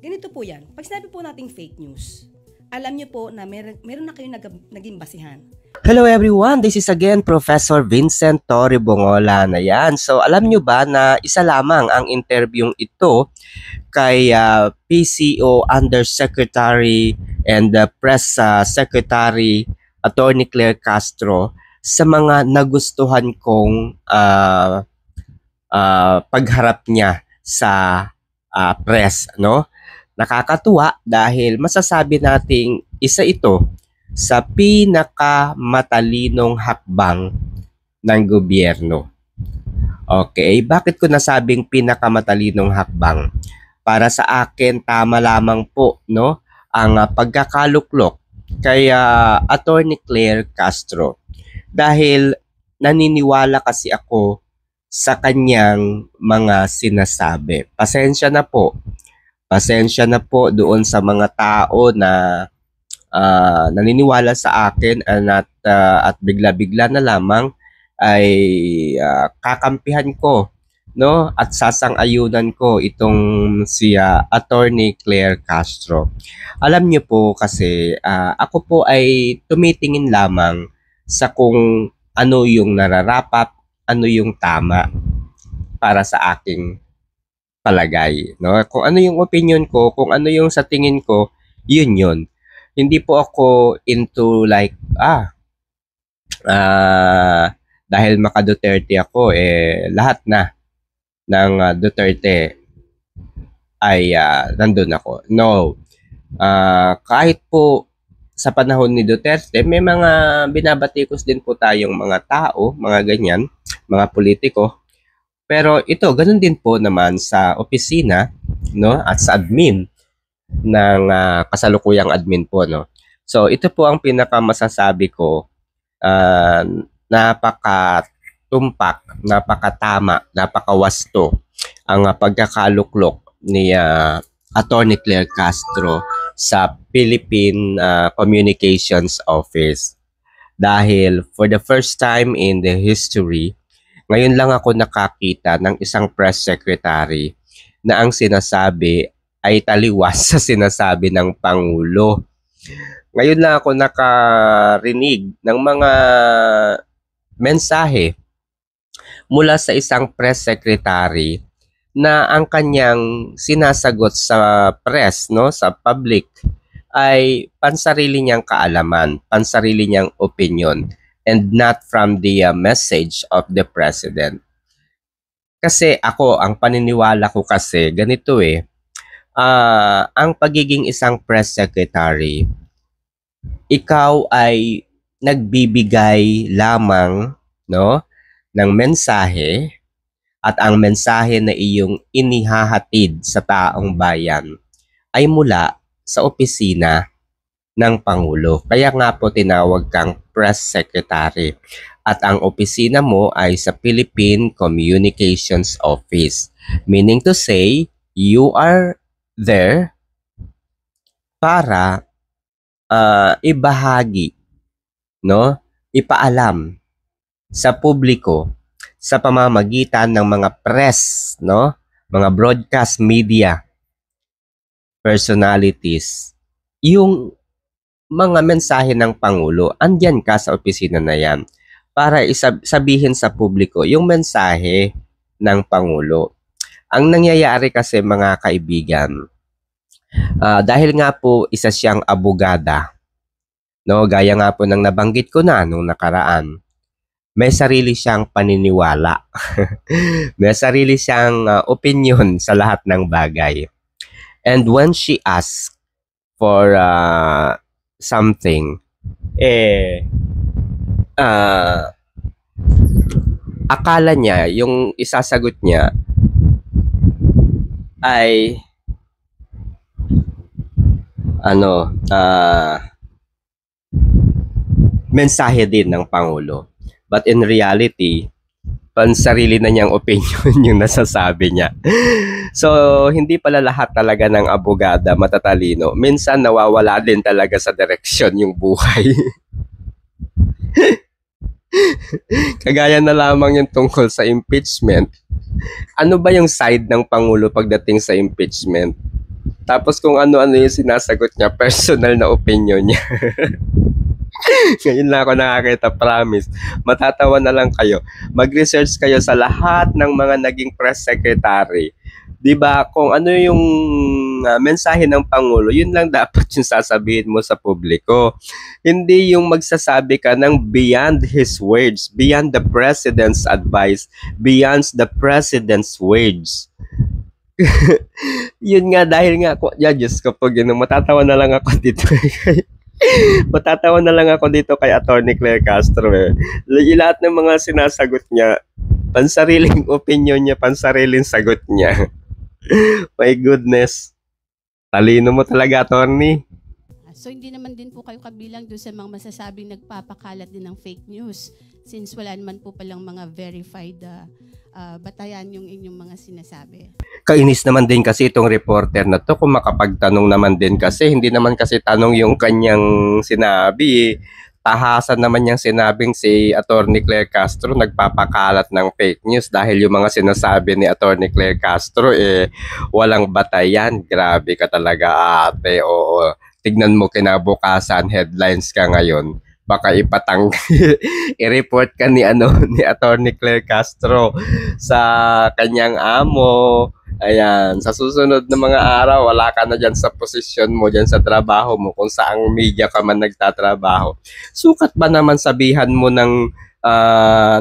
Ganito po yan. Pag sinabi po nating fake news, alam niyo po na meron na kayong naging basihan. Hello everyone, this is again Professor Vincent Torre Bongolan. Ayan, so alam nyo ba na isa lamang ang interviewing ito kay PCO Undersecretary and Press Secretary Attorney Claire Castro sa mga nagustuhan kong pagharap niya sa press, no? Nakakatuwa dahil masasabi nating isa ito sa pinakamatalinong hakbang ng gobyerno. Okay, bakit ko nasabing pinakamatalinong hakbang? Para sa akin, tama lamang po, no, ang pagkakaluklok kay Attorney Claire Castro. Dahil naniniwala kasi ako sa kanyang mga sinasabi. Pasensya na po doon sa mga tao na naniniwala sa akin at bigla-bigla na lamang ay kakampihan ko, no, at sasang-ayunan ko itong si Attorney Claire Castro. Alam niyo po kasi ako po ay tumitingin lamang sa kung ano yung nararapat, ano yung tama para sa aking palagay, no? Kung ano yung opinion ko, kung ano yung sa tingin ko, yun. Hindi po ako into like, dahil maka-Duterte ako, lahat na ng Duterte ay nandun ako. No. Kahit po sa panahon ni Duterte, may mga binabatikos din po tayong mga tao, mga ganyan, mga politiko. Pero ito, ganun din po naman sa opisina, no, at sa admin ng kasalukuyang admin po, no. So ito po ang pinakamasasabi ko, napakatumpak, napakatama, napakawasto ang pagkakaluklok ni Attorney Claire Castro sa Philippine Communications Office. Dahil for the first time in the history, ngayon lang ako nakakita ng isang press secretary na ang sinasabi ay taliwas sa sinasabi ng Pangulo. Ngayon lang ako nakarinig ng mga mensahe mula sa isang press secretary na ang kanyang sinasagot sa press, no, sa public, ay pansarili niyang kaalaman, pansarili niyang opinion, and not from the message of the president. Kasi ako, ang paniniwala ko kasi, ganito ang pagiging isang press secretary, ikaw ay nagbibigay lamang, no, ng mensahe, at ang mensahe na iyong inihahatid sa taong bayan ay mula sa opisina ng Pangulo. Kaya nga po tinawag kang press secretary. At ang opisina mo ay sa Philippine Communications Office. Meaning to say, you are there para ibahagi, no, ipaalam sa publiko sa pamamagitan ng mga press, no, mga broadcast media personalities, yung mga mensahe ng Pangulo. Andyan ka sa opisina na yan para sabihin sa publiko yung mensahe ng Pangulo. Ang nangyayari kasi, mga kaibigan, dahil nga po isa siyang abogada, no, gaya nga po ng nabanggit ko na nung nakaraan, may sarili siyang paniniwala. May sarili siyang opinion sa lahat ng bagay. And when she asks for something, akala niya yung isasagot niya ay mensahe din ng Pangulo. But in reality, pansarili na niyang opinion yung nasasabi niya. So, hindi pala lahat talaga ng abogada matatalino. Minsan nawawala din talaga sa direksyon yung buhay. Kagaya na lamang yung tungkol sa impeachment. Ano ba yung side ng Pangulo pagdating sa impeachment? Tapos kung ano-ano yung sinasagot niya, personal na opinion niya. Ngayon lang ako nakakita, promise. Matatawa na lang kayo. Mag-research kayo sa lahat ng mga naging press secretary. 'Di ba? Kung ano yung mensahe ng Pangulo, yun lang dapat yung sasabihin mo sa publiko. Hindi yung magsasabi ka ng beyond his words, beyond the president's advice, beyond the president's words. Yun nga, dahil nga, Diyos ko po, matatawa na lang ako dito. Matatawa na lang ako dito kay Attorney Claire Castro. Lahat ng mga sinasagot niya, pansariling opinion niya, pansariling sagot niya. My goodness. Talino mo talaga, attorney. So hindi naman din po kayo kabilang doon sa mga masasabing nagpapakalat din ng fake news since wala naman po palang mga verified batayan yung inyong mga sinasabi. Kainis naman din kasi itong reporter na to kung makapagtanong naman din kasi hindi naman kasi tanong yung kanyang sinabi. Tahasan naman niyang sinabing si Attorney Claire Castro nagpapakalat ng fake news dahil yung mga sinasabi ni Attorney Claire Castro walang batayan. Grabe ka talaga, ate. Oo. Tignan mo kinabukasan, headlines ka ngayon. Baka i-report ka ni Attorney Claire Castro sa kanyang amo. Ayan, sa susunod na mga araw, wala ka na dyan sa posisyon mo, dyan sa trabaho mo, kung saang media ka man nagtatrabaho. Sukat ba naman sabihan mo ng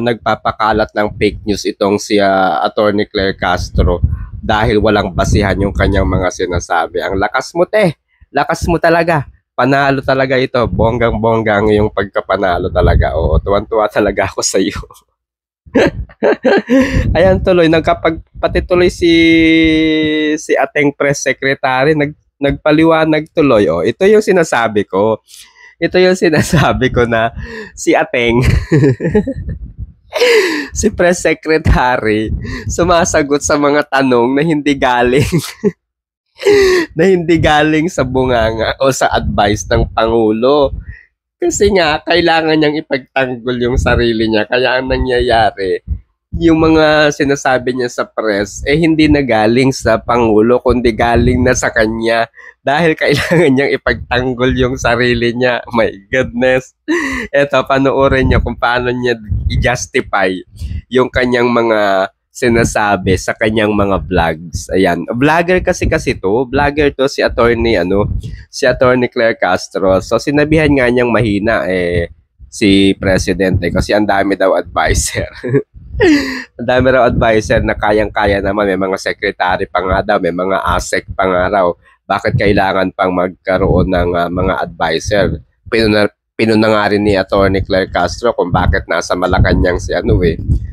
nagpapakalat ng fake news itong si Attorney Claire Castro dahil walang basihan yung kanyang mga sinasabi? Ang lakas mo, te. Lakas mo talaga. Panalo talaga ito. Bonggang-bonggang yung pagkapanalo talaga. Oo, tuwan-tuwa talaga ako sa iyo. Ayan, tuloy pati tuloy si ating press secretary nagpaliwanag tuloy. Ito yung sinasabi ko. Ito yung sinasabi ko na si Ateng si press secretary sumasagot sa mga tanong na hindi galing na hindi galing sa bunganga o sa advice ng Pangulo. Kasi nga, kailangan niyang ipagtanggol yung sarili niya. Kaya ang nangyayari, yung mga sinasabi niya sa press, hindi na galing sa Pangulo, kundi galing na sa kanya. Dahil kailangan niyang ipagtanggol yung sarili niya. My goodness. Eto, panoorin niyo kung paano niya i-justify yung kanyang mga sinasabi sa kanyang mga vlogs. Ayan. Vlogger kasi to. Vlogger to si Attorney Claire Castro. So sinabihan nga niyang mahina si Presidente kasi ang dami daw advisor. Ang dami raw advisor na kayang-kaya naman. May mga secretary pa nga daw. May mga ASEC pa nga raw. Bakit kailangan pang magkaroon ng mga advisor? Pinuna nga rin ni Attorney Claire Castro kung bakit nasa Malacanang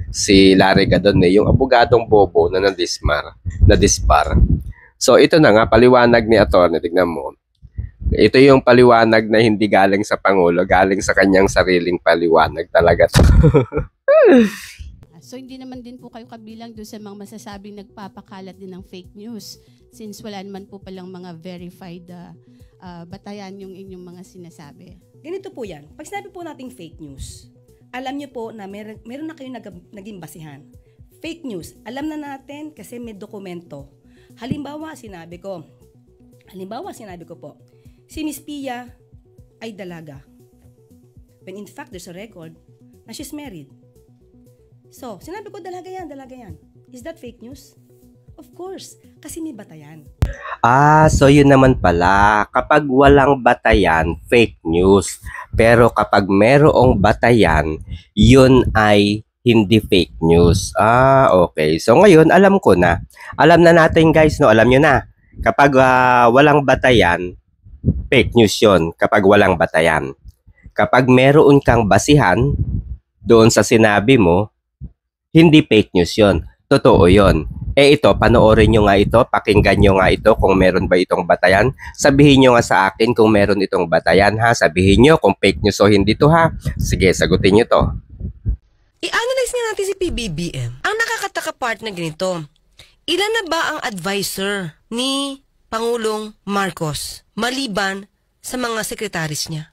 si Larry Gadon, yung abogadong bobo na na-dispar. So ito na nga, paliwanag ni Attorney, tignan mo. Ito yung paliwanag na hindi galing sa Pangulo, galing sa kanyang sariling paliwanag talaga to. So hindi naman din po kayo kabilang doon sa mga masasabing nagpapakalat din ng fake news since wala naman po palang mga verified batayan yung inyong mga sinasabi. Ganito po yan. Pag sinabi po nating fake news, alam niyo po na meron na kayong naging basihan. Fake news, alam na natin kasi may dokumento. Halimbawa, sinabi ko po, si Miss Pia ay dalaga. When in fact, there's a record na she's married. So, sinabi ko, dalaga yan. Is that fake news? Of course, kasi may batayan. So yun naman pala, kapag walang batayan, fake news. Pero kapag merong batayan, yun ay hindi fake news. Okay. So ngayon, alam ko na. Alam na natin guys, no? Alam nyo na. Kapag walang batayan, fake news yun. Kapag walang batayan. Kapag meron kang basihan doon sa sinabi mo, hindi fake news yun. Totoo yun. Ito, panoorin nyo nga ito, pakinggan nyo nga ito kung meron ba itong batayan. Sabihin nyo nga sa akin kung meron itong batayan, ha? Sabihin nyo kung fake news o hindi to, ha? Sige, sagutin nyo to. I-analyze nga natin si PBBM. Ang nakakataka part na ganito, ilan na ba ang advisor ni Pangulong Marcos maliban sa mga sekretaris niya?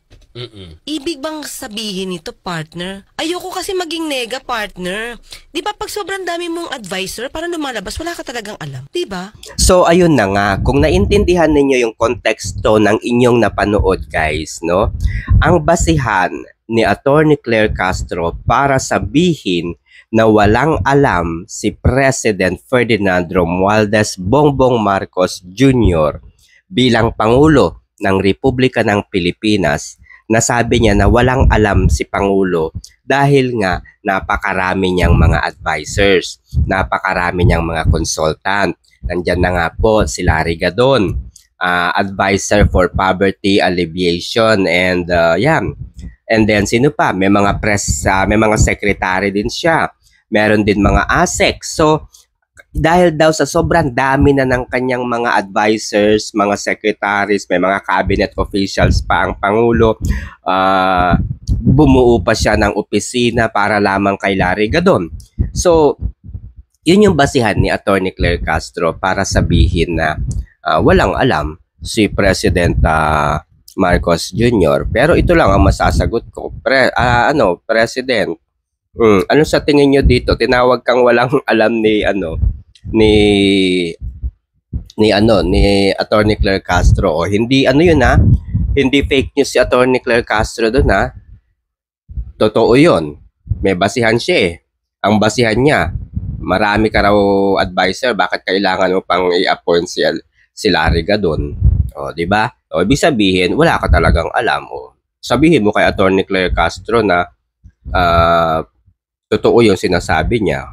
Ibig bang sabihin nito, partner? Ayoko kasi maging nega, partner. Di ba pag sobrang dami mong advisor, parang lumalabas, wala ka talagang alam. Di ba? So ayun na nga, kung naintindihan ninyo yung konteksto ng inyong napanood guys, no? Ang basihan ni Attorney Claire Castro para sabihin na walang alam si President Ferdinand Romualdez Bongbong Marcos Jr. bilang Pangulo ng Republika ng Pilipinas, nasabi niya na walang alam si Pangulo dahil nga napakarami niyang mga advisors, napakarami niyang mga consultant. Nandyan na nga po si Larry Gadon, advisor for poverty alleviation, and yan. And then sino pa? May mga may mga secretary din siya. Meron din mga ASEC. So dahil daw sa sobrang dami na ng kanyang mga advisors, mga secretaries, may mga cabinet officials pa ang Pangulo, bumuo pa siya ng opisina para lamang kay Larry Gadon. So, yun yung basihan ni Attorney Claire Castro para sabihin na walang alam si President Marcos Jr. Pero ito lang ang masasagot ko. President, ano sa tingin nyo dito? Tinawag kang walang alam ni Attorney Claire Castro, o hindi hindi fake news si Attorney Claire Castro doon, totoo yun, may basihan siya ang basihan niya, marami ka raw advisor, bakit kailangan mo pang i-appoint si Larry Gadon, o di ba? O ibig sabihin wala ka talagang alam, o sabihin mo kay Attorney Claire Castro na totoo yung sinasabi niya.